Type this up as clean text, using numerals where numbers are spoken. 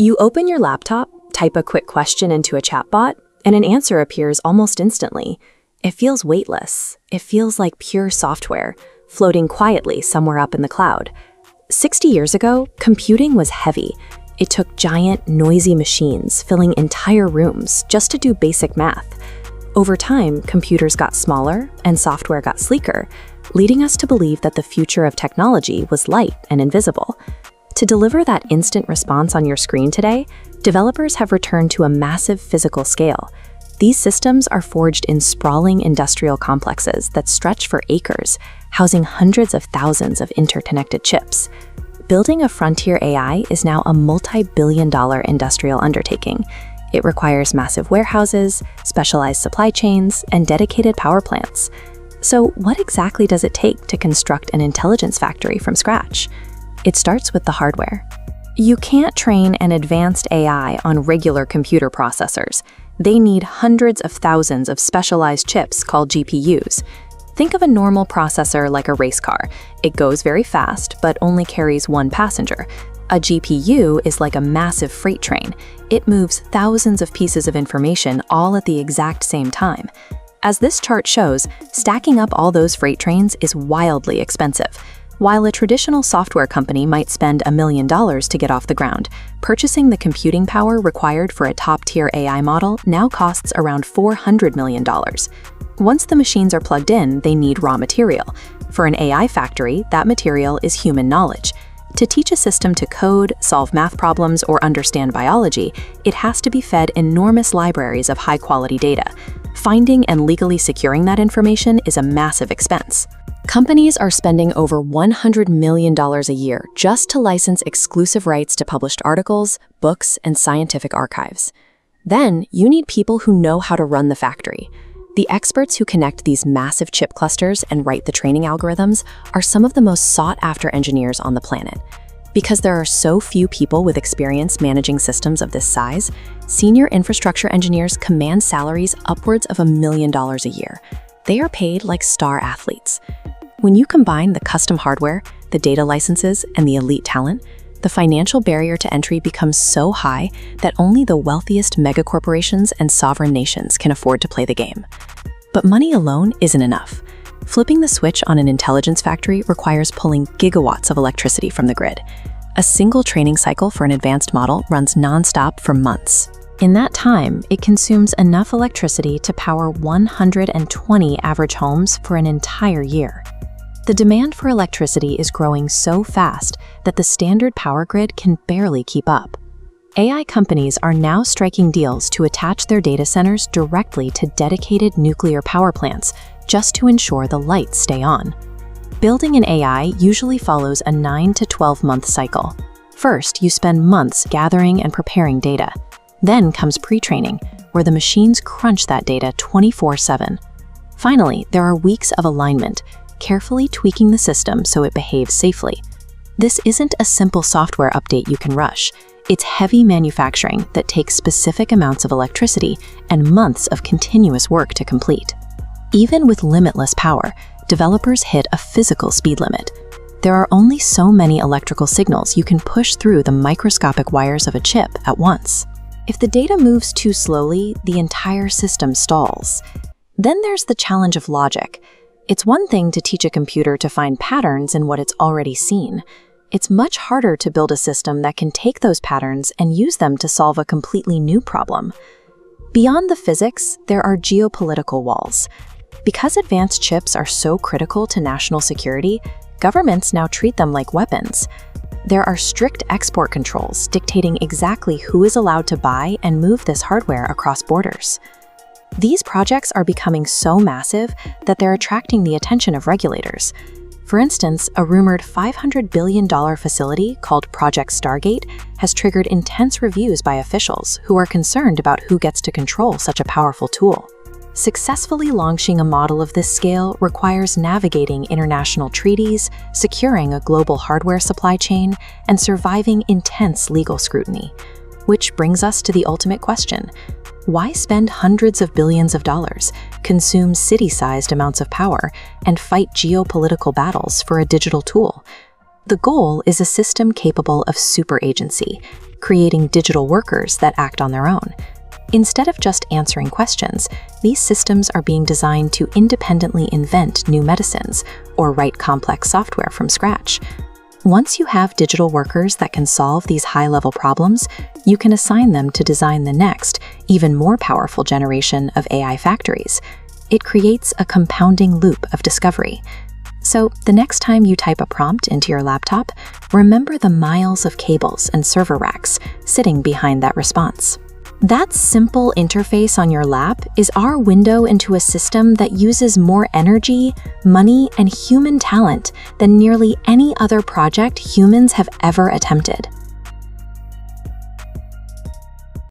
You open your laptop, type a quick question into a chatbot, and an answer appears almost instantly. It feels weightless. It feels like pure software, floating quietly somewhere up in the cloud. 60 years ago, computing was heavy. It took giant, noisy machines filling entire rooms just to do basic math. Over time, computers got smaller and software got sleeker, leading us to believe that the future of technology was light and invisible. To deliver that instant response on your screen today, developers have returned to a massive physical scale. These systems are forged in sprawling industrial complexes that stretch for acres, housing hundreds of thousands of interconnected chips. Building a frontier AI is now a multi-billion-dollar industrial undertaking. It requires massive warehouses, specialized supply chains, and dedicated power plants. So what exactly does it take to construct an intelligence factory from scratch? It starts with the hardware. You can't train an advanced AI on regular computer processors. They need hundreds of thousands of specialized chips called GPUs. Think of a normal processor like a race car. It goes very fast, but only carries one passenger. A GPU is like a massive freight train. It moves thousands of pieces of information all at the exact same time. As this chart shows, stacking up all those freight trains is wildly expensive. While a traditional software company might spend $1 million to get off the ground, purchasing the computing power required for a top-tier AI model now costs around $400 million. Once the machines are plugged in, they need raw material. For an AI factory, that material is human knowledge. To teach a system to code, solve math problems, or understand biology, it has to be fed enormous libraries of high-quality data. Finding and legally securing that information is a massive expense. Companies are spending over $100 million a year just to license exclusive rights to published articles, books, and scientific archives. Then, you need people who know how to run the factory. The experts who connect these massive chip clusters and write the training algorithms are some of the most sought-after engineers on the planet. Because there are so few people with experience managing systems of this size, senior infrastructure engineers command salaries upwards of $1 million a year. They are paid like star athletes. When you combine the custom hardware, the data licenses, and the elite talent, the financial barrier to entry becomes so high that only the wealthiest megacorporations and sovereign nations can afford to play the game. But money alone isn't enough. Flipping the switch on an intelligence factory requires pulling gigawatts of electricity from the grid. A single training cycle for an advanced model runs non-stop for months. In that time, it consumes enough electricity to power 120 average homes for an entire year. The demand for electricity is growing so fast that the standard power grid can barely keep up. AI companies are now striking deals to attach their data centers directly to dedicated nuclear power plants just to ensure the lights stay on. Building an AI usually follows a 9 to 12-month cycle. First, you spend months gathering and preparing data. Then comes pre-training, where the machines crunch that data 24/7. Finally, there are weeks of alignment, carefully tweaking the system so it behaves safely. This isn't a simple software update you can rush. It's heavy manufacturing that takes specific amounts of electricity and months of continuous work to complete. Even with limitless power, developers hit a physical speed limit. There are only so many electrical signals you can push through the microscopic wires of a chip at once. If the data moves too slowly, the entire system stalls. Then there's the challenge of logic. It's one thing to teach a computer to find patterns in what it's already seen. It's much harder to build a system that can take those patterns and use them to solve a completely new problem. Beyond the physics, there are geopolitical walls. Because advanced chips are so critical to national security, governments now treat them like weapons. There are strict export controls dictating exactly who is allowed to buy and move this hardware across borders. These projects are becoming so massive that they're attracting the attention of regulators. For instance, a rumored $500 billion facility called Project Stargate has triggered intense reviews by officials who are concerned about who gets to control such a powerful tool. Successfully launching a model of this scale requires navigating international treaties, securing a global hardware supply chain, and surviving intense legal scrutiny. Which brings us to the ultimate question. Why spend hundreds of billions of dollars, consume city-sized amounts of power, and fight geopolitical battles for a digital tool? The goal is a system capable of super agency, creating digital workers that act on their own. Instead of just answering questions, these systems are being designed to independently invent new medicines or write complex software from scratch. Once you have digital workers that can solve these high-level problems, you can assign them to design the next, even more powerful generation of AI factories. It creates a compounding loop of discovery. So, the next time you type a prompt into your laptop, remember the miles of cables and server racks sitting behind that response. That simple interface on your lap is our window into a system that uses more energy, money, and human talent than nearly any other project humans have ever attempted.